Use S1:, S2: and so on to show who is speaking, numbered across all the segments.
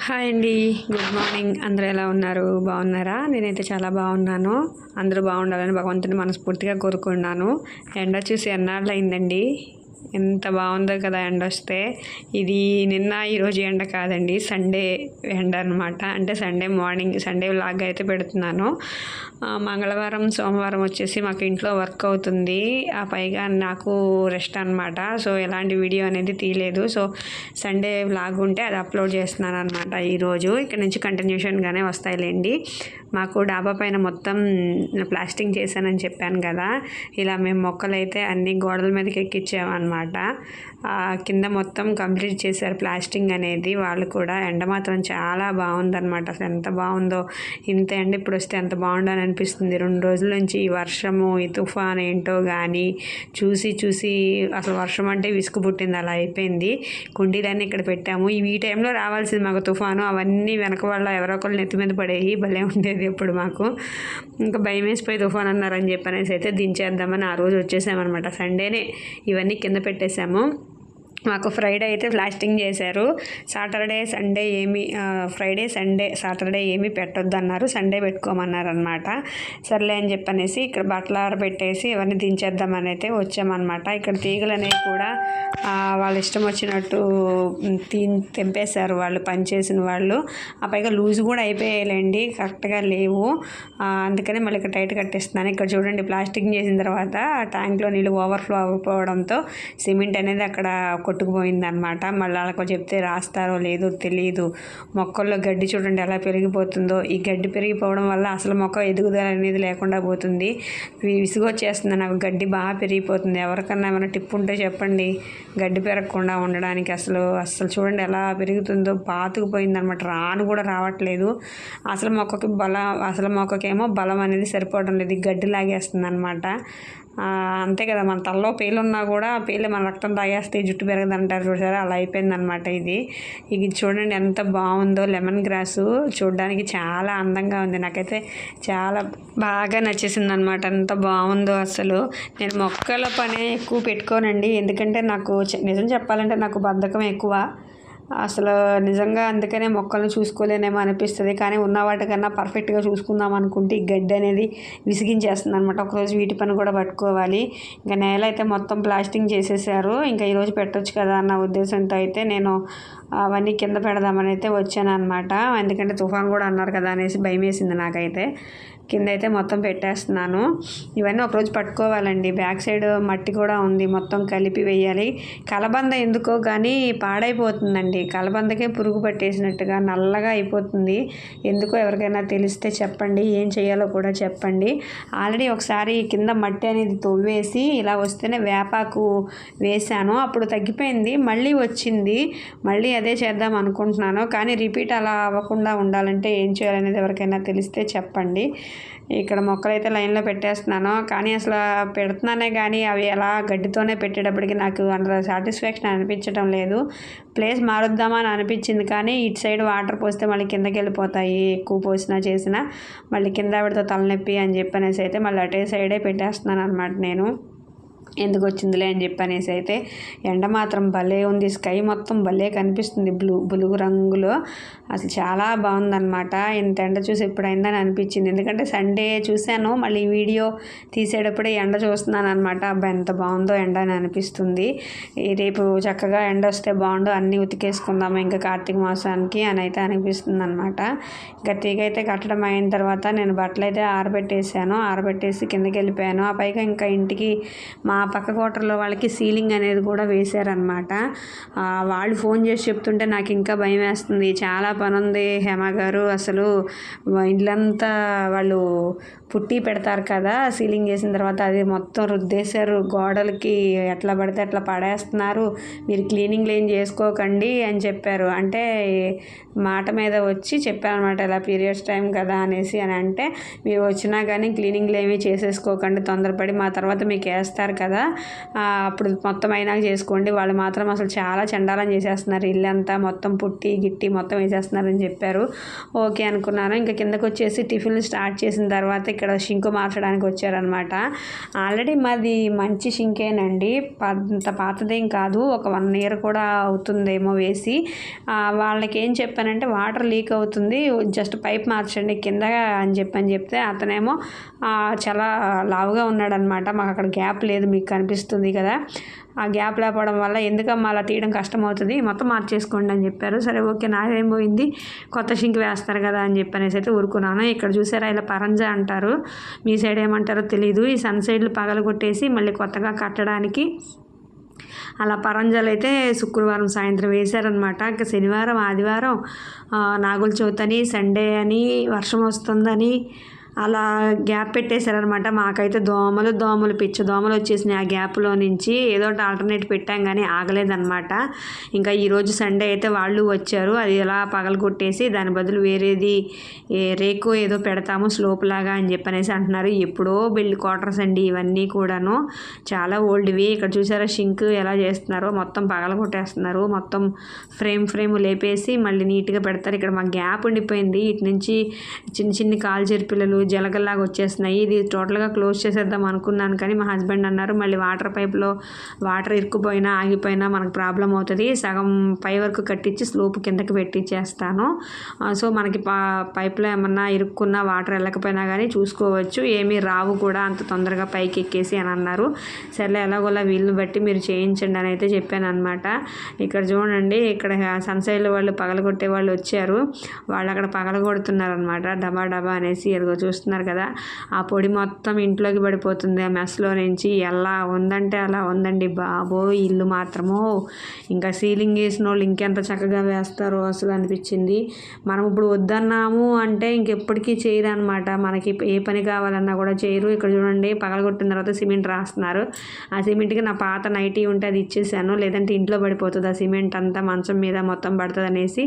S1: Hi అండి. Good morning. అందరూ ఎలా ఉన్నారు? బాగున్నారా? నేనైతే చాలా బాగున్నాను. అందరూ బాగుండాలని భగవంతుని మనస్ఫూర్తిగా కోరుకున్నాను. ఎండ చూసి ఎన్నాళ్ళు అయిందండి. ఎంత బాగుందో కదా ఎండ వస్తే. ఇది నిన్న ఈరోజు ఎండ కాదండి, సండే ఎండ అనమాట. అంటే సండే మార్నింగ్ సండే లాగా అయితే పెడుతున్నాను. మంగళవారం సోమవారం వచ్చేసి మాకు ఇంట్లో వర్క్ అవుతుంది, ఆ పైగా నాకు రెస్ట్ అనమాట. సో ఎలాంటి వీడియో అనేది తీయలేదు. సో సండే వ్లాగ్ ఉంటే అది అప్లోడ్ చేస్తున్నాను అనమాట ఈరోజు. ఇక్కడ నుంచి కంటిన్యూషన్గానే వస్తాయిలేండి. మాకు డాబా పైన మొత్తం ప్లాస్టింగ్ చేశానని చెప్పాను కదా, ఇలా మేము మొక్కలైతే అన్ని గోడల మీదకి ఎక్కించామన్నమాట. కింద మొత్తం కంప్లీట్ చేశారు ప్లాస్టింగ్ అనేది. వాళ్ళు కూడా ఎండ మాత్రం చాలా బాగుందన్నమాట. అసలు ఎంత బాగుందో, ఇంత ఎండ ఇప్పుడు వస్తే ఎంత బాగుండో అని అనిపిస్తుంది. 2 రోజుల నుంచి ఈ వర్షము ఈ తుఫాన్ ఏంటో కానీ చూసి చూసి అసలు వర్షం అంటే విసుగు పుట్టింది, అలా అయిపోయింది. కుండీలన్నీ ఇక్కడ పెట్టాము. ఈ టైంలో రావాల్సింది మాకు తుఫాను, అవన్నీ వెనక వాళ్ళ ఎవరో ఒకళ్ళు నెత్తి మీద పడేవి, భలే ఉండేది ఎప్పుడు మాకు. ఇంకా భయం వేసిపోయి తుఫాన్ అన్నారని చెప్పనేసి అయితే దించేద్దామని ఆ రోజు వచ్చేసామన్నమాట. సండేనే ఇవన్నీ కింద పెట్టేశాము. మాకు ఫ్రైడే అయితే ప్లాస్టింగ్ చేశారు. సాటర్డే సండే ఏమి ఫ్రైడే సండే సాటర్డే ఏమీ పెట్టొద్దు అన్నారు, సండే పెట్టుకోమన్నారు అనమాట. సర్లే అని చెప్పనేసి ఇక్కడ బట్టలు ఆరబెట్టేసి ఇవన్నీ దించేద్దామని అయితే వచ్చామన్నమాట. ఇక్కడ తీగలు అనేవి కూడా వాళ్ళ ఇష్టం వచ్చినట్టు తెంపేశారు వాళ్ళు, పనిచేసిన వాళ్ళు. ఆ పైగా లూజ్ కూడా అయిపోయాయండి, కరెక్ట్గా లేవు. అందుకని మళ్ళీ ఇక్కడ టైట్ కట్టేస్తున్నాను. ఇక్కడ చూడండి, ప్లాస్టింగ్ చేసిన తర్వాత ట్యాంక్లో నీళ్ళు ఓవర్ఫ్లో అవ్వకపోవడంతో సిమెంట్ అనేది అక్కడ కొట్టుకుపోయిందనమాట. మళ్ళీ వాళ్ళకు చెప్తే రాస్తారో లేదో తెలియదు. మొక్కల్లో గడ్డి చూడండి ఎలా పెరిగిపోతుందో. ఈ గడ్డి పెరిగిపోవడం వల్ల అసలు మొక్క ఎదుగుదల అనేది లేకుండా పోతుంది. విసుగు వచ్చేస్తుంది నాకు, గడ్డి బాగా పెరిగిపోతుంది. ఎవరికన్నా ఏమైనా టిప్ ఉంటే చెప్పండి గడ్డి పెరగకుండా ఉండడానికి. అసలు చూడండి ఎలా పెరుగుతుందో, పాతుకుపోయిందనమాట. రాను కూడా రావట్లేదు. అసలు మొక్కకేమో బలం అనేది సరిపోవడం లేదు, గడ్డి లాగేస్తుంది అనమాట. అంతే కదా, మన తలలో పేలు ఉన్నా కూడా పేలు మన రక్తం తాగేస్తే జుట్టు పెరగదంటారు చూసారా, అలా అయిపోయిందనమాట ఇది చూడండి ఎంత బాగుందో. లెమన్ గ్రాసు చూడడానికి చాలా అందంగా ఉంది, నాకైతే చాలా బాగా నచ్చేసింది అనమాట. ఎంత బాగుందో అసలు. నేను మొక్కల పనే ఎక్కువ పెట్టుకోనండి, ఎందుకంటే నాకు నిజం చెప్పాలంటే నాకు బద్ధకం ఎక్కువ అసలు నిజంగా. అందుకనే మొక్కలను చూసుకోలేనేమో అనిపిస్తుంది, కానీ ఉన్న వాటికన్నా పర్ఫెక్ట్గా చూసుకుందాం అనుకుంటే ఈ గడ్డి అనేది విసిగించేస్తుంది అనమాట. ఒకరోజు వీటి పని కూడా పట్టుకోవాలి. ఇంకా నేల అయితే మొత్తం ప్లాస్టింగ్ చేసేసారు, ఇంకా ఈరోజు పెట్టొచ్చు కదా అన్న ఉద్దేశంతో అయితే నేను అవన్నీ కింద పెడదామని అయితే వచ్చాను అనమాట. ఎందుకంటే తుఫాన్ కూడా అన్నారు కదా అనేసి భయం వేసింది నాకైతే. కింద అయితే మొత్తం పెట్టేస్తున్నాను. ఇవన్నీ ఒకరోజు పట్టుకోవాలండి. బ్యాక్ సైడ్ మట్టి కూడా ఉంది, మొత్తం కలిపి వేయాలి. కలబంద ఎందుకో కానీ పాడైపోతుందండి, కలబందకే పురుగు పట్టేసినట్టుగా నల్లగా అయిపోతుంది. ఎందుకో ఎవరికైనా తెలిస్తే చెప్పండి, ఏం చేయాలో కూడా చెప్పండి. ఆల్రెడీ ఒకసారి కింద మట్టి అనేది తవ్వేసి ఇలా వస్తేనే వేపాకు వేశాను, అప్పుడు తగ్గిపోయింది. మళ్ళీ వచ్చింది, మళ్ళీ అదే చేద్దాం అనుకుంటున్నాను. కానీ రిపీట్ అలా అవ్వకుండా ఉండాలంటే ఏం చేయాలనేది ఎవరికైనా తెలిస్తే చెప్పండి. ఇక్కడ మొక్కలైతే లైన్లో పెట్టేస్తున్నాను, కానీ అసలు పెడుతున్నానే కానీ అవి ఎలా గడ్డితోనే పెట్టేటప్పటికి నాకు అంత సాటిస్ఫాక్షన్ అనిపించడం లేదు. ప్లేస్ మారుద్దామా అని అనిపించింది, కానీ ఇటు సైడ్ వాటర్ పోస్తే మళ్ళీ కిందకి వెళ్ళిపోతాయి, ఎక్కువ పోసినా చేసినా మళ్ళీ కింద ఆవిడతో తలనొప్పి అని చెప్పనేసి అయితే మళ్ళీ అటే సైడే పెట్టేస్తున్నాను అనమాట నేను. ఎందుకు వచ్చిందిలే అని చెప్పనేసి అయితే. ఎండ మాత్రం భలే ఉంది, స్కై మొత్తం భలే కనిపిస్తుంది బులుగు రంగులో. అసలు చాలా బాగుందన్నమాట. ఇంత ఎండ చూసి ఎప్పుడైందని అనిపించింది, ఎందుకంటే సండే చూశాను, మళ్ళీ వీడియో తీసేటప్పుడే ఎండ చూస్తున్నాను అనమాట. అబ్బా ఎంత బాగుందో ఎండ అని అనిపిస్తుంది. రేపు చక్కగా ఎండ వస్తే బాగుండు, అన్నీ ఉతికేసుకుందాము ఇంకా కార్తీక మాసానికి అని అయితే అనిపిస్తుంది అనమాట. ఇంకా తీగ అయితే కట్టడం అయిన తర్వాత నేను బట్టలు అయితే ఆరబెట్టేసి కిందకి వెళ్ళిపోయాను. ఆ పైగా ఇంకా ఇంటికి మా పక్క క్వార్టర్లో వాళ్ళకి సీలింగ్ అనేది కూడా వేశారనమాట. వాళ్ళు ఫోన్ చేసి చెప్తుంటే నాకు ఇంకా భయం వేస్తుంది. చాలా పని ఉంది హేమ గారు, అసలు ఇల్లంతా వాళ్ళు పుట్టి పెడతారు కదా సీలింగ్ చేసిన తర్వాత, అది మొత్తం రుద్దేశారు గోడలకి, ఎట్లా పడితే అట్లా పడేస్తున్నారు, మీరు క్లీనింగ్లు ఏం చేసుకోకండి అని చెప్పారు. అంటే మాట మీద వచ్చి చెప్పాను అనమాట, ఇలా పీరియడ్స్ టైం కదా అనేసి. అని అంటే మీరు వచ్చినా కానీ క్లీనింగ్లు ఏమీ చేసేసుకోకండి తొందరపడి, మా తర్వాత మీకు వేస్తారు కదా కదా, అప్పుడు మొత్తం అయినాక చేసుకోండి. వాళ్ళు మాత్రం అసలు చాలా చండాలం చేసేస్తున్నారు, ఇల్లంతా మొత్తం పుట్టి గిట్టి మొత్తం వేసేస్తున్నారని చెప్పారు. ఓకే అనుకున్నాను. ఇంకా కిందకు వచ్చేసి టిఫిన్లు స్టార్ట్ చేసిన తర్వాత ఇక్కడ షింకు మార్చడానికి వచ్చారనమాట. ఆల్రెడీ మాది మంచి షింకేనండి, అంత పాతదేం కాదు, ఒక 1 year కూడా అవుతుందేమో వేసి. వాళ్ళకి ఏం చెప్పానంటే వాటర్ లీక్ అవుతుంది, జస్ట్ పైప్ మార్చండి కింద అని చెప్తే అతనేమో చాలా లావుగా ఉన్నాడనమాట. మాకు అక్కడ గ్యాప్ లేదు, మీకు కనిపిస్తుంది కదా, ఆ గ్యాప్ లేకపోవడం వల్ల ఎందుకమ్మా అలా తీయడం కష్టం అవుతుంది, మొత్తం మార్చేసుకోండి అని చెప్పారు. సరే ఓకే, నాదేం పోయింది, కొత్త షింక్ వేస్తారు కదా అని చెప్పనేసి అయితే ఊరుకున్నాను. ఇక్కడ చూసారా ఇలా పరంజా అంటారు, మీ సైడ్ ఏమంటారో తెలీదు. ఈ సన్ సైడ్లు పగలగొట్టేసి మళ్ళీ కొత్తగా కట్టడానికి అలా పరంజాలు అయితే శుక్రవారం సాయంత్రం వేశారనమాట. ఇంకా శనివారం ఆదివారం నాగుల చవితి అని సండే అని వర్షం వస్తుందని అలా గ్యాప్ పెట్టేశారనమాట. మాకైతే దోమలు పిచ్చ దోమలు వచ్చేసినాయి ఆ గ్యాప్లో నుంచి. ఏదో ఒకటి ఆల్టర్నేట్ పెట్టాం కానీ ఆగలేదన్నమాట. ఇంకా ఈరోజు సండే అయితే వాళ్ళు వచ్చారు, అది ఎలా పగలగొట్టేసి దాని బదులు వేరేది రేకు ఏదో పెడతాము స్లోప్ లాగా అని చెప్పనేసి అంటున్నారు. ఎప్పుడో బిల్డ్ క్వార్టర్స్ అండి ఇవన్నీ కూడాను, చాలా ఓల్డ్వి. ఇక్కడ చూసారా షింక్ ఎలా చేస్తున్నారో, మొత్తం పగలగొట్టేస్తున్నారు, మొత్తం ఫ్రేమ్ లేపేసి మళ్ళీ నీట్గా పెడతారు. ఇక్కడ మా గ్యాప్ ఉండిపోయింది, ఇటు నుంచి చిన్ని కాల్చేరు పిల్లలు జలగల్లాగా వచ్చేస్తున్నాయి. ఇది టోటల్గా క్లోజ్ చేసేద్దాం అనుకున్నాను కానీ మా హస్బెండ్ అన్నారు మళ్ళీ వాటర్ పైప్లో వాటర్ ఇరుక్కుపోయినా ఆగిపోయినా మనకు ప్రాబ్లం అవుతుంది, సగం పై వరకు కట్టించి స్లోప్ కిందకి పెట్టించేస్తాను, సో మనకి పైప్లో ఏమన్నా ఇరుక్కున్నా వాటర్ వెళ్ళకపోయినా కానీ చూసుకోవచ్చు, ఏమీ రావు కూడా అంత తొందరగా పైకి ఎక్కేసి అని అన్నారు. సర్లే ఎలాగోలా వీళ్ళని బట్టి మీరు చేయించండి అని అయితే చెప్పాను అనమాట. ఇక్కడ చూడండి, ఇక్కడ సన్సైడ్ వాళ్ళు పగలగొట్టే వాళ్ళు వచ్చారు, వాళ్ళు అక్కడ పగలగొడుతున్నారు అనమాట డబా అనేసి. ఎదుగో చూస్తున్నారు కదా, ఆ పొడి మొత్తం ఇంట్లోకి పడిపోతుంది ఆ మెస్లో నుంచి. ఎలా ఉందంటే అలా ఉందండి బాబోయ్, ఇల్లు మాత్రము ఇంకా సీలింగ్ వేసిన వాళ్ళు ఇంకెంత చక్కగా వేస్తారో అసలు అనిపించింది. మనం ఇప్పుడు వద్దన్నాము అంటే ఇంకెప్పటికీ చేయరు అనమాట, మనకి ఏ పని కావాలన్నా కూడా చేయరు. ఇక్కడ చూడండి పగలగొట్టిన తర్వాత సిమెంట్ రాస్తున్నారు, ఆ సిమెంట్కి నా పాత నైటీ ఉంటే అది ఇచ్చేసాను, లేదంటే ఇంట్లో పడిపోతుంది ఆ సిమెంట్ అంతా, మంచం మీద మొత్తం పడుతుంది అనేసి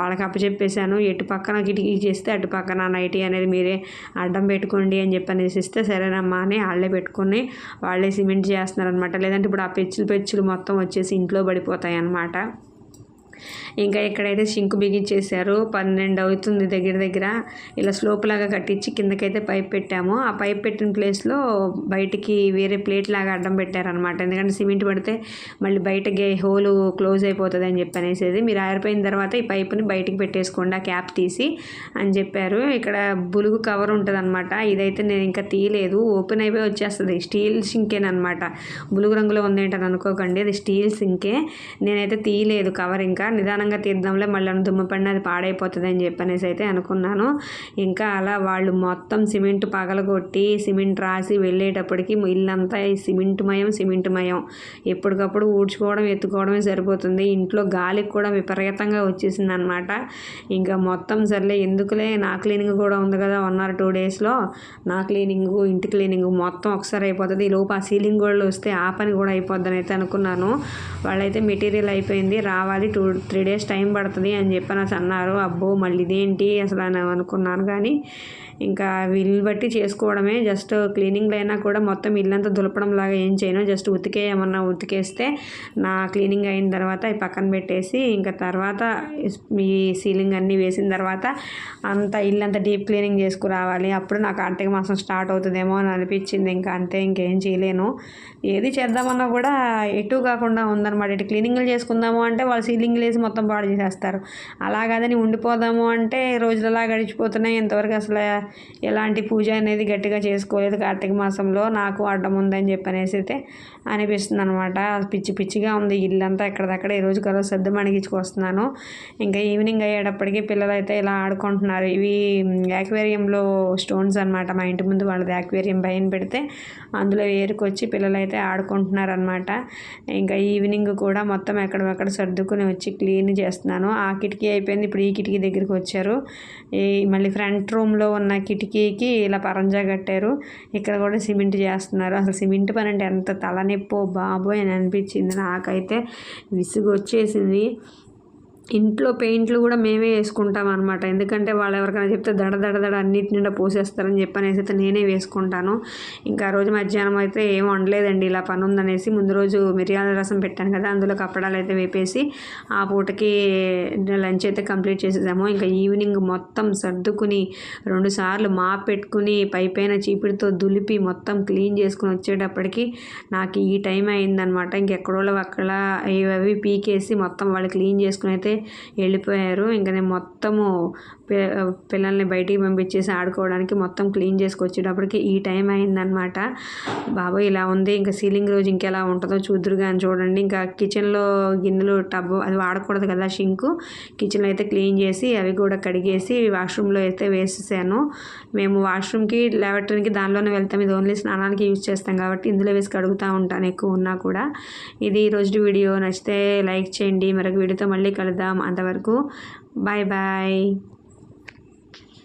S1: వాళ్ళకి అప్పచెప్పేశాను. ఎటు పక్కన కిటికీ చేస్తే అటు పక్కన నైటీ అనేది మీరే అడ్డం పెట్టుకోండి అని చెప్పనేసి ఇస్తే సరేనమ్మా అని వాళ్ళే పెట్టుకుని వాళ్ళే సిమెంట్ చేస్తున్నారనమాట. లేదంటే ఇప్పుడు ఆ పెచ్చులు మొత్తం వచ్చేసి ఇంట్లో పడిపోతాయి అన్నమాట. ఇంకా ఇక్కడైతే షింకు బిగించేశారు, 12 అవుతుంది దగ్గర. ఇలా స్లోప్ లాగా కట్టించి కిందకైతే పైప్ పెట్టాము. ఆ పైప్ పెట్టిన ప్లేస్లో బయటికి వేరే ప్లేట్ లాగా అడ్డం పెట్టారనమాట, ఎందుకంటే సిమెంట్ పడితే మళ్ళీ బయటకి హోలు క్లోజ్ అయిపోతుంది అని చెప్పనేసేది. మీరు ఆరిపోయిన తర్వాత ఈ పైపుని బయటికి పెట్టేసుకోండి ఆ క్యాప్ తీసి అని చెప్పారు. ఇక్కడ బులుగు కవర్ ఉంటుంది అనమాట, ఇదైతే నేను ఇంకా తీయలేదు, ఓపెన్ అయిపోయి వచ్చేస్తుంది. స్టీల్ సింకేనమాట, బులుగు రంగులో ఉందేంటని అనుకోకండి, అది స్టీల్ సింకే. నేనైతే తీయలేదు కవర్, ఇంకా నిదానంగా తీద్దాంలే మళ్ళీ దుమ్ము పడిన అది పాడైపోతుంది అని చెప్పనేసి అయితే అనుకున్నాను. ఇంకా అలా వాళ్ళు మొత్తం సిమెంట్ పగలగొట్టి సిమెంట్ రాసి వెళ్ళేటప్పటికి ఇల్లంతా సిమెంట్ మయం ఎప్పటికప్పుడు ఊడ్చుకోవడం ఎత్తుకోవడమే సరిపోతుంది. ఇంట్లో గాలికి కూడా విపరీతంగా వచ్చేసింది అనమాట. ఇంకా మొత్తం సర్లే ఎందుకులే, నా క్లీనింగ్ కూడా ఉంది కదా 1 or 2 daysలో, నా క్లీనింగు ఇంటి క్లీనింగ్ మొత్తం ఒకసారి అయిపోతుంది. ఈ లోపు ఆ సీలింగ్ గోళ్ళు వస్తే ఆ పని కూడా అయిపోద్దని అయితే అనుకున్నాను. వాళ్ళైతే మెటీరియల్ అయిపోయింది, రావాలి 2-3 days టైం పడుతుంది అని చెప్పని అన్నారు. అబ్బో మళ్ళీ ఇదేంటి అసలు అని అనుకున్నాను కానీ ఇంకా వీళ్ళు బట్టి చేసుకోవడమే. జస్ట్ క్లీనింగ్లో అయినా కూడా మొత్తం ఇల్లంతా దులపడం లాగా ఏం చేయను, జస్ట్ ఏమన్నా ఉతికేస్తే నా క్లీనింగ్ అయిన తర్వాత ఈ పక్కన పెట్టేసి ఇంకా తర్వాత ఈ సీలింగ్ అన్నీ వేసిన తర్వాత అంతా ఇల్లంతా డీప్ క్లీనింగ్ చేసుకురావాలి. అప్పుడు నాకు కార్తీక మాసం స్టార్ట్ అవుతుందేమో అని అనిపించింది. ఇంకా అంతే, ఇంకేం చేయలేను. ఏది చేద్దామన్నా కూడా ఎటు కాకుండా ఉందన్నమాట. ఇటు క్లీనింగ్లు చేసుకుందాము అంటే వాళ్ళు సీలింగ్లు వేసి మొత్తం పాడు చేసేస్తారు, అలాగదని ఉండిపోదాము అంటే రోజులలా గడిచిపోతున్నాయి. ఇంతవరకు అసలు ఎలాంటి పూజ అనేది గట్టిగా చేసుకోలేదు కార్తీక మాసంలో, నాకు అడ్డం ఉందని చెప్పనేసి అయితే అనిపిస్తుంది అనమాట. పిచ్చిగా ఉంది ఇల్లంతా ఎక్కడిదక్కడ. ఈరోజు కదా సర్దు మణిగించుకొస్తున్నాను. ఇంకా ఈవినింగ్ అయ్యేటప్పటికి పిల్లలు అయితే ఇలా ఆడుకుంటున్నారు. ఇవి యాక్వేరియంలో స్టోన్స్ అనమాట, మా ఇంటి ముందు వాళ్ళది యాక్వేరియం పైన పెడితే అందులో ఏరుకొచ్చి పిల్లలు అయితే ఆడుకుంటున్నారు అనమాట. ఇంకా ఈవినింగ్ కూడా మొత్తం ఎక్కడెక్కడ సర్దుకుని వచ్చి క్లీన్ చేస్తున్నాను. ఆ కిటికీ అయిపోయింది, ఇప్పుడు ఈ కిటికీ దగ్గరికి వచ్చారు. మళ్ళీ ఫ్రంట్ రూమ్లో ఉన్న కిటికీకి ఇలా పరంజా కట్టారు, ఇక్కడ కూడా సిమెంట్ చేస్తున్నారు. అసలు సిమెంట్ పని అంటే ఎంత తలనొప్పో బాబోయ్ అని అనిపించింది నాకైతే, విసుగు వచ్చేసింది. ఇంట్లో పెయింట్లు కూడా మేమే వేసుకుంటాం అనమాట. ఎందుకంటే వాళ్ళు ఎవరికైనా చెప్తే దడ అన్నిటి నిండా పోసేస్తారని చెప్పనేసి అయితే నేనే వేసుకుంటాను. ఇంకా ఆ రోజు మధ్యాహ్నం అయితే ఏం వండలేదండి, ఇలా పని ఉందనేసి. ముందు రోజు మిరియాల రసం పెట్టాను కదా, అందులో కప్పడాలు అయితే వేపేసి ఆ పూటకి లంచ్ అయితే కంప్లీట్ చేసేసాము. ఇంకా ఈవినింగ్ మొత్తం సర్దుకుని 2 సార్లు మాప్ పెట్టుకుని పైపైన చీపిడితో దులిపి మొత్తం క్లీన్ చేసుకుని వచ్చేటప్పటికి నాకు ఈ టైం అయిందనమాట. ఇంకెక్కడోళ్ళు అక్కడ అవి పీకేసి మొత్తం వాళ్ళు క్లీన్ చేసుకుని అయితే వెళ్ళిపోయారు. ఇంకా నేను మొత్తము పిల్లల్ని బయటికి పంపించేసి ఆడుకోవడానికి మొత్తం క్లీన్ చేసుకొచ్చేటప్పటికి ఈ టైం అయిందనమాట. బాబోయ్ ఇలా ఉంది, ఇంకా సీలింగ్ రోజు ఇంకెలా ఉంటుందో చూద్దురుగా అని చూడండి. ఇంకా కిచెన్లో గిన్నెలు టబ్ అది వాడకూడదు కదా, షింకు కిచెన్లో అయితే క్లీన్ చేసి అవి కూడా కడిగేసి వాష్రూమ్లో అయితే వేసేసాను. మేము వాష్రూమ్కి లాబరేటరీకి దానిలోనే వెళ్తాం, ఇది ఓన్లీ స్నానానికి యూజ్ చేస్తాం కాబట్టి ఇందులో వేసి కడుగుతూ ఉంటాను ఎక్కువ ఉన్నా కూడా. ఇది ఈరోజు వీడియో నచ్చితే లైక్ చేయండి. మరొక వీడియోతో మళ్ళీ కలుద్దాం. అంతవరకు బాయ్ బాయ్.